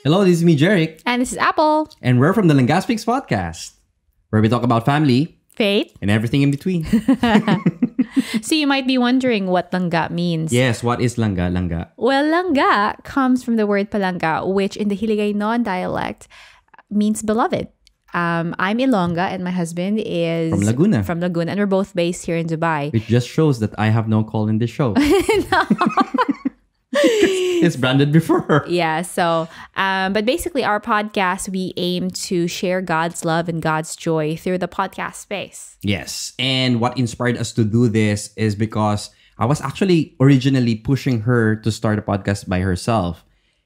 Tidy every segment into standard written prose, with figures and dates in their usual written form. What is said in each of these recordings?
Hello, this is me, Jeric. And this is Apple. And we're from the Langga Speaks podcast, where we talk about family, Faith. and everything in between. So you might be wondering what langga means. Yes, what is Langga? Langga. Well, langga comes from the word palangga, which in the Hiligaynon dialect means beloved. I'm Ilongga and my husband is From Laguna. From Laguna, and we're both based here in Dubai. Which just shows that I have no call in this show. It's branded before. Yeah, so, but basically our podcast, we aim to share God's love and God's joy through the podcast space. Yes. And what inspired us to do this is because I was actually originally pushing her to start a podcast by herself.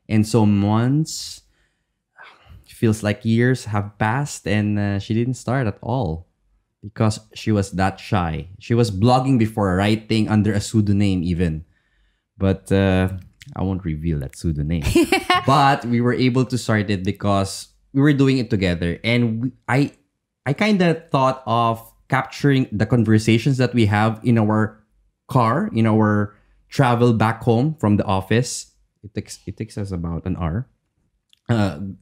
And so months, feels like years have passed and she didn't start at all because she was that shy. She was blogging before, writing under a pseudonym even. But I won't reveal that pseudonym. But we were able to start it because we were doing it together. And I kind of thought of capturing the conversations that we have in our car, in our travel back home from the office. It takes us about an hour.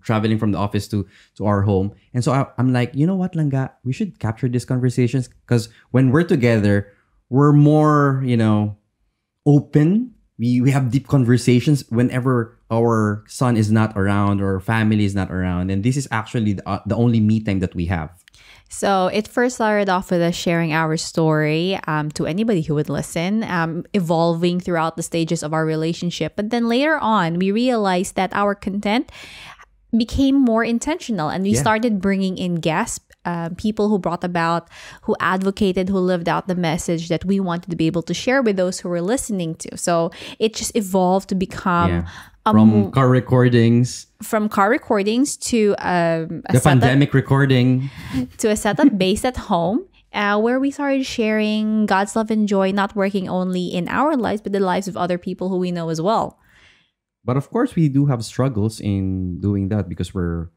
Traveling from the office to our home. And so I'm like, you know what, Langga? We should capture these conversations because when we're together, we're more, open. We have deep conversations whenever our son is not around or family is not around. And this is actually the only me time that we have. So it first started off with us sharing our story to anybody who would listen, evolving throughout the stages of our relationship. But then later on, we realized that our content became more intentional and we started bringing in guests, people who brought about, who advocated, who lived out the message that we wanted to be able to share with those who were listening to. So it just evolved to become... From car recordings. From car recordings to the pandemic recording. To a setup based at home. Where we started sharing God's love and joy, not working only in our lives, but the lives of other people who we know as well. But of course, we do have struggles in doing that because we're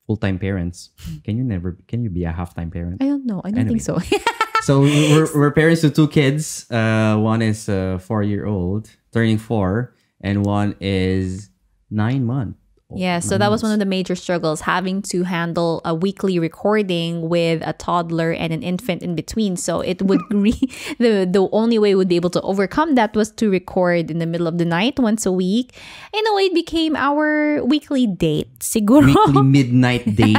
full-time parents. Can you be a half-time parent? I don't know. I don't think so. So we're parents to two kids. One is 4-year-old, turning 4, and one is 9 months. Yeah, so that was one of the major struggles, having to handle a weekly recording with a toddler and an infant in between. So it would the only way we would be able to overcome that was to record in the middle of the night once a week. In a way, it became our weekly date, siguro. Weekly midnight date.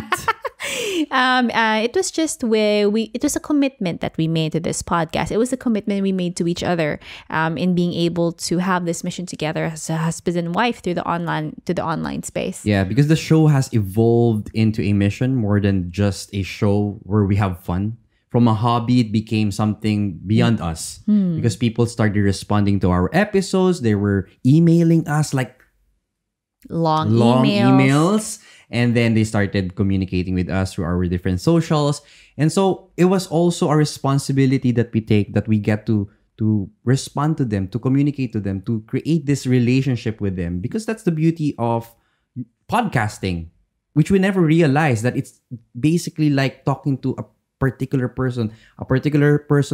It was just it was a commitment that we made to this podcast. It was a commitment we made to each other in being able to have this mission together as a husband and wife through the online space. Yeah, because the show has evolved into a mission more than just a show where we have fun. From a hobby, it became something beyond us because people started responding to our episodes. They were emailing us like long emails. And then they started communicating with us through our different socials. And so it was also a responsibility that we take, that we get to respond to them, to communicate to them, to create this relationship with them. Because that's the beauty of podcasting, which we never realized, that it's basically like talking to a particular person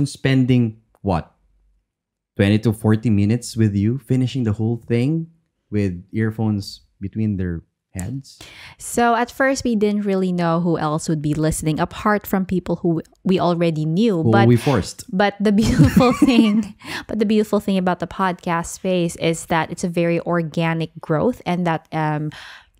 spending, 20 to 40 minutes with you, finishing the whole thing with earphones between their heads. So at first we didn't really know who else would be listening apart from people who we already knew. But we forced. But the beautiful thing, about the podcast space is that it's a very organic growth, and that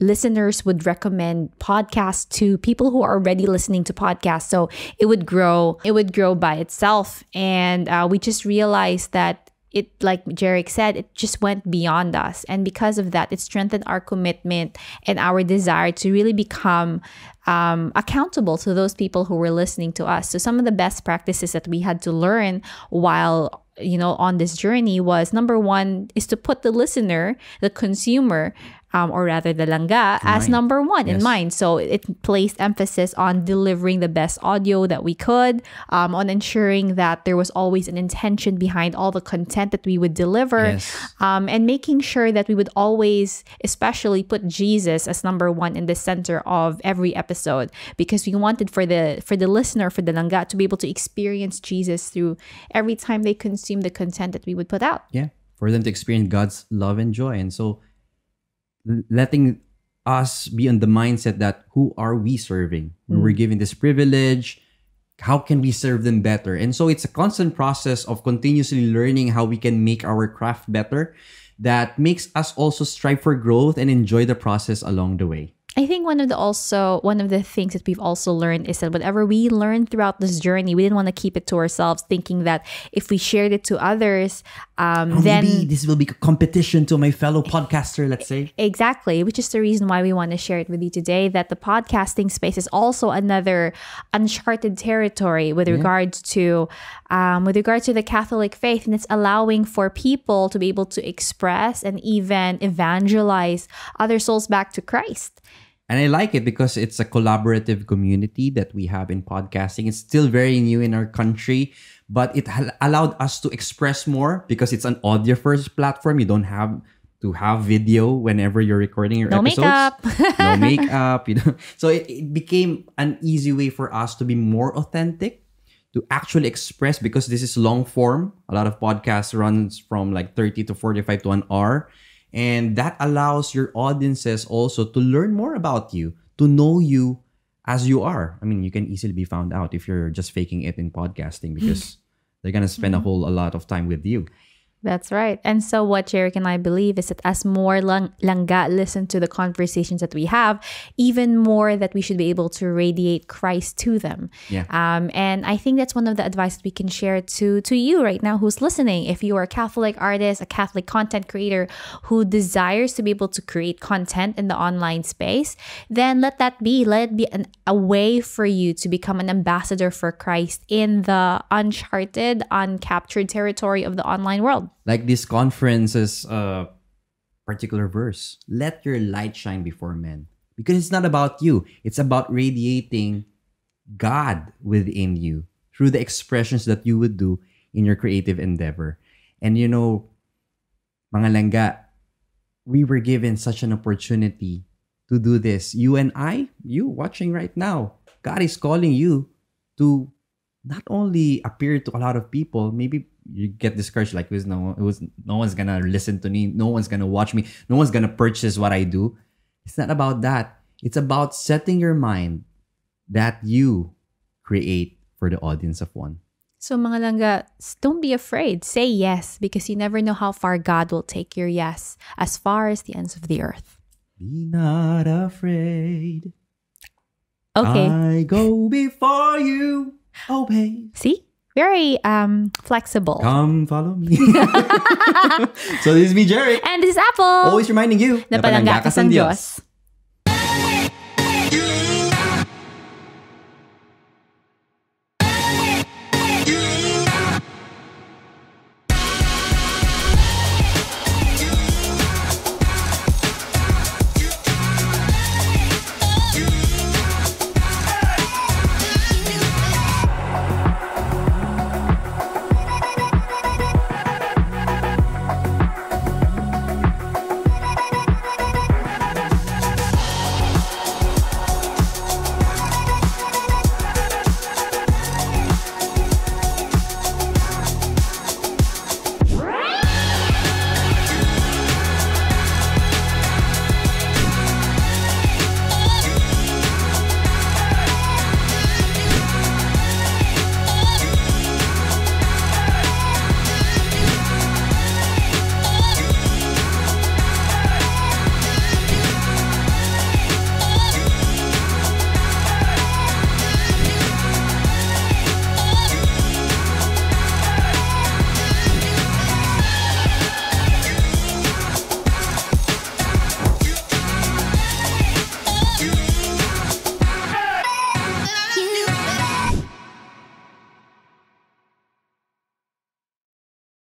listeners would recommend podcasts to people who are already listening to podcasts. So it would grow by itself. And we just realized that it, like Jeric said, it just went beyond us. And because of that, it strengthened our commitment and our desire to really become accountable to those people who were listening to us. So some of the best practices that we had to learn while on this journey was, number one is to put the listener, the consumer, or rather the langga, as number one in mind. So it placed emphasis on delivering the best audio that we could, on ensuring that there was always an intention behind all the content that we would deliver, and making sure that we would always especially put Jesus as number one in the center of every episode, because we wanted for the listener, for the langga, to be able to experience Jesus through every time they consume the content that we would put out. Yeah, for them to experience God's love and joy. And so letting us be on the mindset that who are we serving? We were given this privilege. How can we serve them better? And so it's a constant process of continuously learning how we can make our craft better that makes us also strive for growth and enjoy the process along the way. I think one of the things that we've also learned is that whatever we learned throughout this journey, we didn't want to keep it to ourselves, thinking that if we shared it to others, then maybe this will be a competition to my fellow podcaster, let's say. Exactly, which is the reason why we want to share it with you today, that the podcasting space is also another uncharted territory with regards to the Catholic faith, and it's allowing for people to be able to express and even evangelize other souls back to Christ. And I like it because it's a collaborative community that we have in podcasting. It's still very new in our country, but it allowed us to express more because it's an audio-first platform. You don't have to have video whenever you're recording your episodes. Makeup. No makeup. So it became an easy way for us to be more authentic, to actually express, because this is long form. A lot of podcasts runs from like 30 to 45 to an hour. And that allows your audiences also to learn more about you, to know you as you are. I mean, you can easily be found out if you're just faking it in podcasting because they're going to spend a lot of time with you. That's right. And so what Jeric and I believe is that as more Langga listen to the conversations that we have, even more that we should be able to radiate Christ to them. Yeah. And I think that's one of the advice that we can share to you right now who's listening. If you are a Catholic artist, a Catholic content creator who desires to be able to create content in the online space, then let it be a way for you to become an ambassador for Christ in the uncharted, uncaptured territory of the online world. Like this conference's particular verse, let your light shine before men. Because it's not about you. It's about radiating God within you through the expressions that you would do in your creative endeavor. And you know, mga langga, we were given such an opportunity to do this. You and I, you watching right now, God is calling you to not only appear to a lot of people, maybe you get discouraged like no one's gonna listen to me, no one's gonna watch me, no one's gonna purchase what I do. It's not about that. It's about setting your mind that you create for the audience of one. So mga langga, don't be afraid. Say yes, because you never know how far God will take your yes, as far as the ends of the earth. Be not afraid. Okay. I go before you. Obey. See? Very flexible. Come follow me. So this is me, Jeric. And this is Apple. Always reminding you Na palangga ka sa Diyos. You